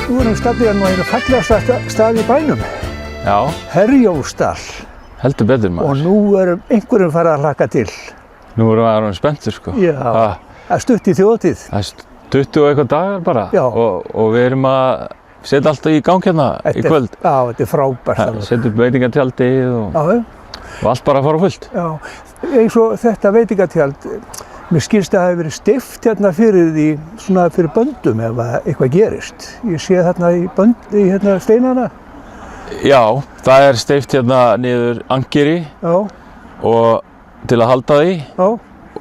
Nú erum við staddir hérna á einu fallegasta stað í bænum. Já. Herjólfsdal. Heldur betur maður. Og nú einhverjum farið að hlakka til. Nú erum við orðin spenntir sko. Já, það er stutt í þjóðhátíð. Það er 20 og eitthvað dagar bara. Já. Og við erum að setja alltaf í gang hérna í kvöld. Já, þetta er frábært. Setja upp veitingatjaldið og allt bara að fara á fullt. Já, eins og þetta veitingatjald, mér skilst að það hefur verið steypt hérna fyrir því, svona fyrir böndum ef eitthvað gerist. Ég sé þarna í hérna steinana. Já, það er steypt hérna niður angeri og til að halda því. Já.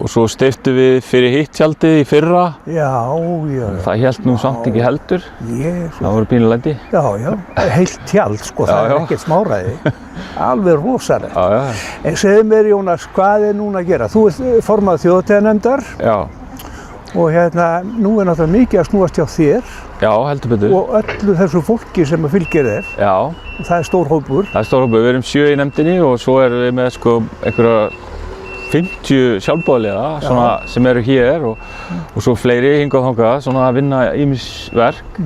Og svo steyptum við fyrir hitt tjaldið í fyrra. Já, já. Það hélt nú samt ekki heldur. Það voru pínulendi. Já, já. Heilt tjald sko, það er ekkert smáræði. Alveg rosalegt. Já, já. En segðu mér Jónas, hvað er núna að gera? Þú ert formaður þjóðhátíðarnefndar. Já. Og hérna, nú er náttúrulega mikið að snúast hjá þér. Já, heldur betur. Og öllu þessu fólki sem fylgir þér. Já. Og það er stór hópur. Það er stór hópur. Við erum 7 í nefndinni og svo erum við með sko einhverja 50 sjálfboðaliða svona sem eru hér og svo fleiri hingað og þangað svona að vinna ýmis verk.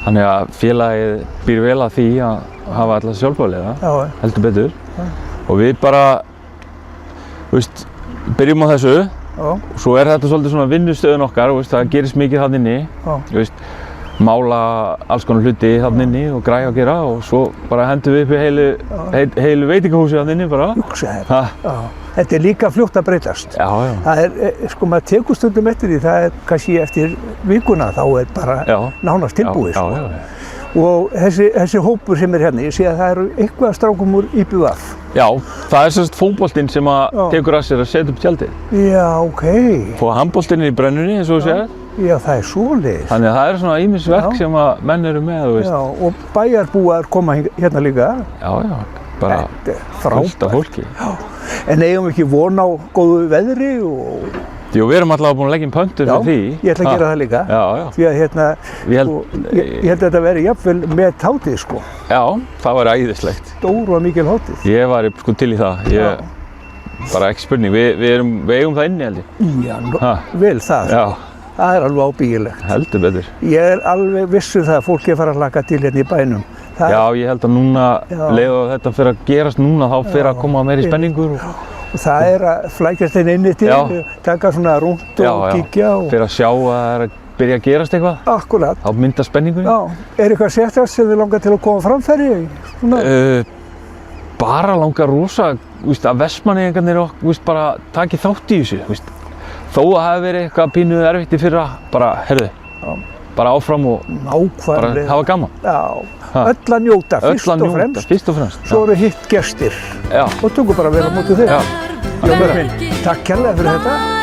Þannig að félagið býr vel að því að hafa alla sjálfboðaliða, heldur betur. Og við bara, byrjum á þessu og svo er þetta svolítið svona vinnustöðun okkar, það gerist mikið þarna inni. Mála alls konar hluti þarna inni og græja að gera og svo bara hendum við upp í heilu veitingahúsi þarna inni bara. Þetta er líka fljótt að breytast. Já, já. Það er, sko maður tekur stundum eftir því, það er kannski eftir vikuna þá er bara nánast tilbúið. Já, já. Og þessi hópur sem er hérna, ég sé að það eru eitthvað strákum úr IBF. Já, það er semst fótboltinn sem að tekur að sér að setja upp tjaldið. Já, ok. Og handboltinn í brennunni eins og þú segir. Já, það er svoleiðis. Þannig að það er svona ýmis verk sem að menn eru með, þú veist. Já, og bæjarbúar koma hérna líka. Já, já, bara fullt af fólki. Já, en eigum við ekki von á góðu veðri og... Jú, við erum allavega búin að leggja inn pöntur fyrir því. Já, ég ætla að gera það líka. Já, já. Því að hérna, ég held að þetta veri jafnvel með hátíð, sko. Já, það var æðislegt. Stór og mikil hátíð. Ég var sko til í það. Bara ekki spurning, við eigum það inni held ég. Já, vel það. Já. Það er alveg ábyggilegt. Heldur betur. Ég er alveg vissu það að fólki er fara að hlakka til hérna í bænum. Já, ég held að núna, leið og þetta fyrir að gerast núna, þá fyrir að koma meiri spenningur. Og það er að flækjast inn inni til, taka svona rúnt og kíkja. Fyrir að sjá að það er að byrja að gerast eitthvað. Akkurat. Þá mynda spenningunni. Já. Er eitthvað sérstakt sem þið langar til að koma framfæri? Bara langar rosa, að Vestmannaeyingarnir bara taki þátt í þessu. Þó að það hafi verið eitthvað pínu erfitt í fyrra, bara, heyrðu, bara áfram og bara hafa gaman. Já, öll að njóta, fyrst og fremst. Svo eru hitt gestir og tökum bara vel á móti þig. Jónas minn, takk kærlega fyrir þetta.